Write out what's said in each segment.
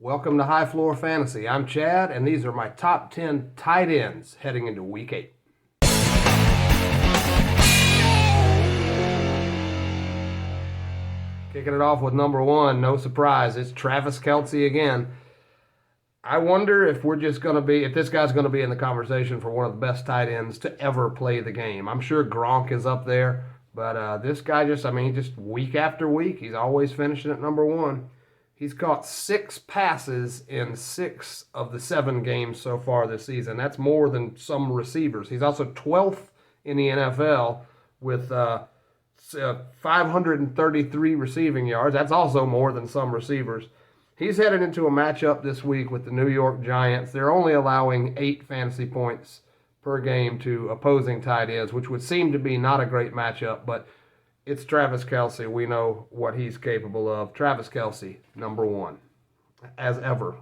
Welcome to High Floor Fantasy. I'm Chad, and these are my top 10 tight ends heading into Week 8. Kicking it off with number 1, no surprise, it's Travis Kelce again. I wonder if this guy's going to be in the conversation for one of the best tight ends to ever play the game. I'm sure Gronk is up there, but this guy just week after week, he's always finishing at number 1. He's caught 6 passes in 6 of the 7 games so far this season. That's more than some receivers. He's also 12th in the NFL with 533 receiving yards. That's also more than some receivers. He's headed into a matchup this week with the New York Giants. They're only allowing 8 fantasy points per game to opposing tight ends, which would seem to be not a great matchup, but it's Travis Kelce. We know what he's capable of. Travis Kelce, number 1, as ever.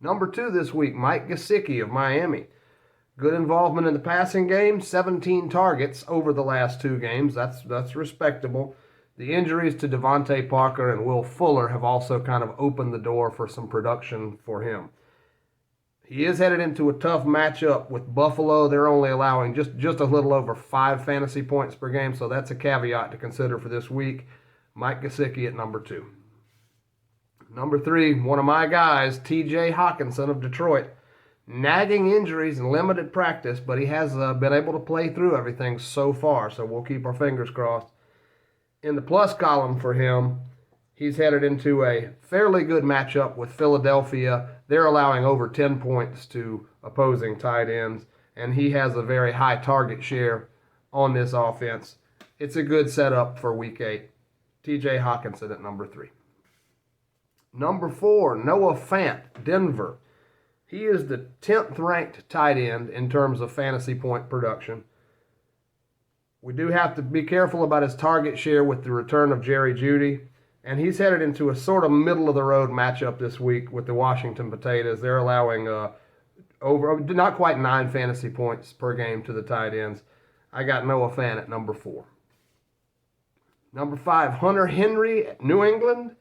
Number 2 this week, Mike Gesicki of Miami. Good involvement in the passing game, 17 targets over the last 2 games. That's respectable. The injuries to Devontae Parker and Will Fuller have also kind of opened the door for some production for him. He is headed into a tough matchup with Buffalo. They're only allowing just a little over 5 fantasy points per game, so that's a caveat to consider for this week. Mike Gesicki at number 2. Number 3, one of my guys, T.J. Hockenson of Detroit. Nagging injuries and limited practice, but he has been able to play through everything so far, so we'll keep our fingers crossed. In the plus column for him, he's headed into a fairly good matchup with Philadelphia. They're allowing over 10 points to opposing tight ends, and he has a very high target share on this offense. It's a good setup for Week 8. T.J. Hockenson at number 3. Number 4, Noah Fant, Denver. He is the 10th ranked tight end in terms of fantasy point production. We do have to be careful about his target share with the return of Jerry Jeudy. And he's headed into a sort of middle-of-the-road matchup this week with the Washington Potatoes. They're allowing not quite 9 fantasy points per game to the tight ends. I got Noah Fant at number 4. Number 5, Hunter Henry at New England.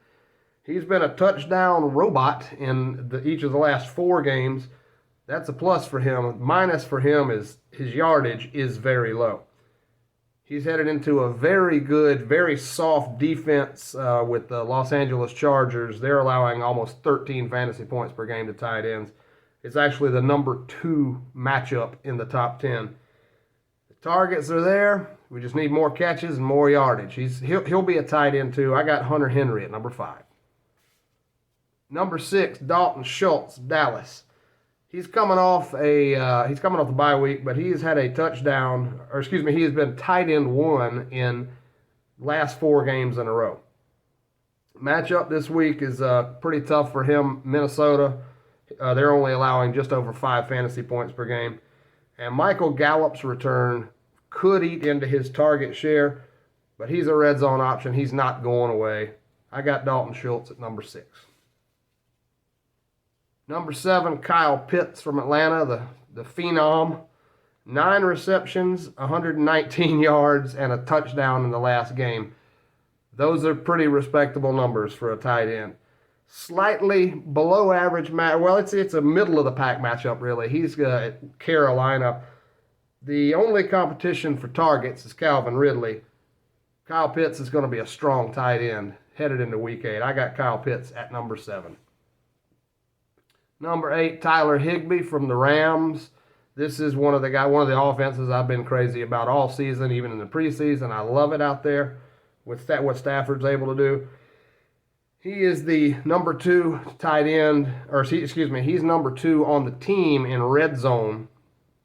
He's been a touchdown robot in each of the last 4 games. That's a plus for him. Minus for him is his yardage is very low. He's headed into a very good, very soft defense with the Los Angeles Chargers. They're allowing almost 13 fantasy points per game to tight ends. It's actually the number 2 matchup in the top 10. The targets are there. We just need more catches and more yardage. He'll be a tight end too. I got Hunter Henry at number 5. Number 6, Dalton Schultz, Dallas. He's coming off the bye week, but he has had a touchdown, he has been tight end 1 in last 4 games in a row. Matchup this week is pretty tough for him. Minnesota, they're only allowing just over 5 fantasy points per game. And Michael Gallup's return could eat into his target share, but he's a red zone option. He's not going away. I got Dalton Schultz at number 6. Number 7, Kyle Pitts from Atlanta, the phenom. 9 receptions, 119 yards, and a touchdown in the last game. Those are pretty respectable numbers for a tight end. Slightly below average it's a middle-of-the-pack matchup, really. He's at Carolina. The only competition for targets is Calvin Ridley. Kyle Pitts is going to be a strong tight end headed into Week 8. I got Kyle Pitts at number 7. Number 8, Tyler Higbee from the Rams. This is one of the offenses I've been crazy about all season, even in the preseason. I love it out there with what Stafford's able to do. He is the number 2 tight end, he's number 2 on the team in red zone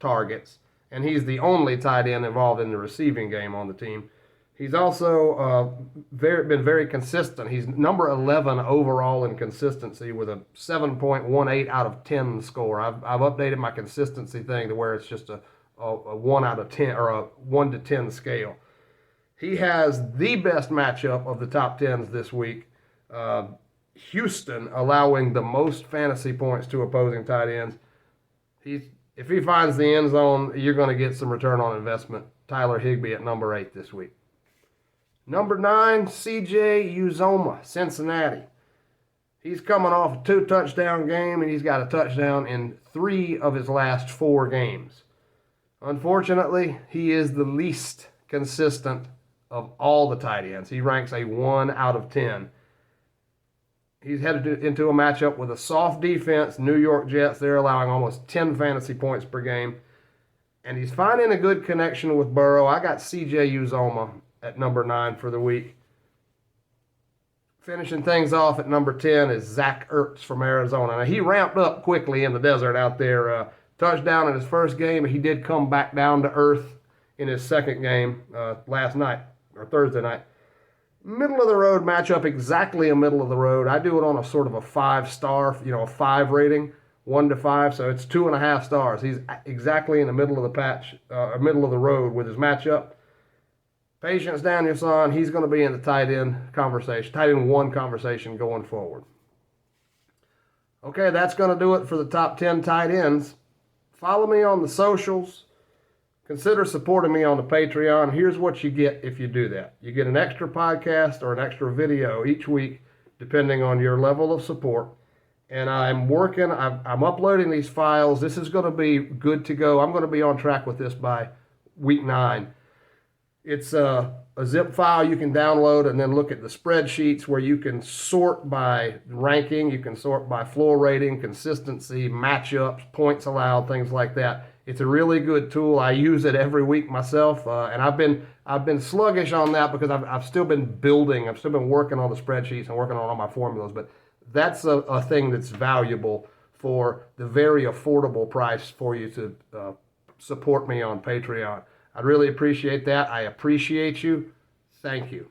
targets, and he's the only tight end involved in the receiving game on the team. He's also been very consistent. He's number 11 overall in consistency with a 7.18 out of 10 score. I've updated my consistency thing to where it's just a 1 out of 10 or a 1 to 10 scale. He has the best matchup of the top 10s this week. Houston allowing the most fantasy points to opposing tight ends. If he finds the end zone, you're going to get some return on investment. Tyler Higbee at number 8 this week. Number 9, C.J. Uzomah, Cincinnati. He's coming off a 2-touchdown game, and he's got a touchdown in 3 of his last 4 games. Unfortunately, he is the least consistent of all the tight ends. He ranks a 1 out of 10. He's headed into a matchup with a soft defense, New York Jets. They're allowing almost 10 fantasy points per game. And he's finding a good connection with Burrow. I got C.J. Uzomah at number 9 for the week. Finishing things off at number 10 is Zach Ertz from Arizona. Now, he ramped up quickly in the desert out there. Touchdown in his first game. He did come back down to earth in his second game last night, or Thursday night. Middle of the road matchup, exactly a middle of the road. I do it on a sort of a 5-star, a 5 rating, 1 to 5, so it's 2.5 stars. He's exactly in the middle of the patch, middle of the road with his matchup. Patience, Daniel son, he's going to be in the tight end conversation, tight end 1 conversation going forward. Okay, that's going to do it for the top 10 tight ends. Follow me on the socials. Consider supporting me on the Patreon. Here's what you get if you do that. You get an extra podcast or an extra video each week, depending on your level of support. And I'm uploading these files. This is going to be good to go. I'm going to be on track with this by week 9. It's a zip file you can download and then look at the spreadsheets where you can sort by ranking, you can sort by floor rating, consistency, matchups, points allowed, things like that. It's a really good tool. I use it every week myself, and I've been sluggish on that because I've still been building. I've still been working on the spreadsheets and working on all my formulas. But that's a thing that's valuable for the very affordable price for you to support me on Patreon. I'd really appreciate that. I appreciate you. Thank you.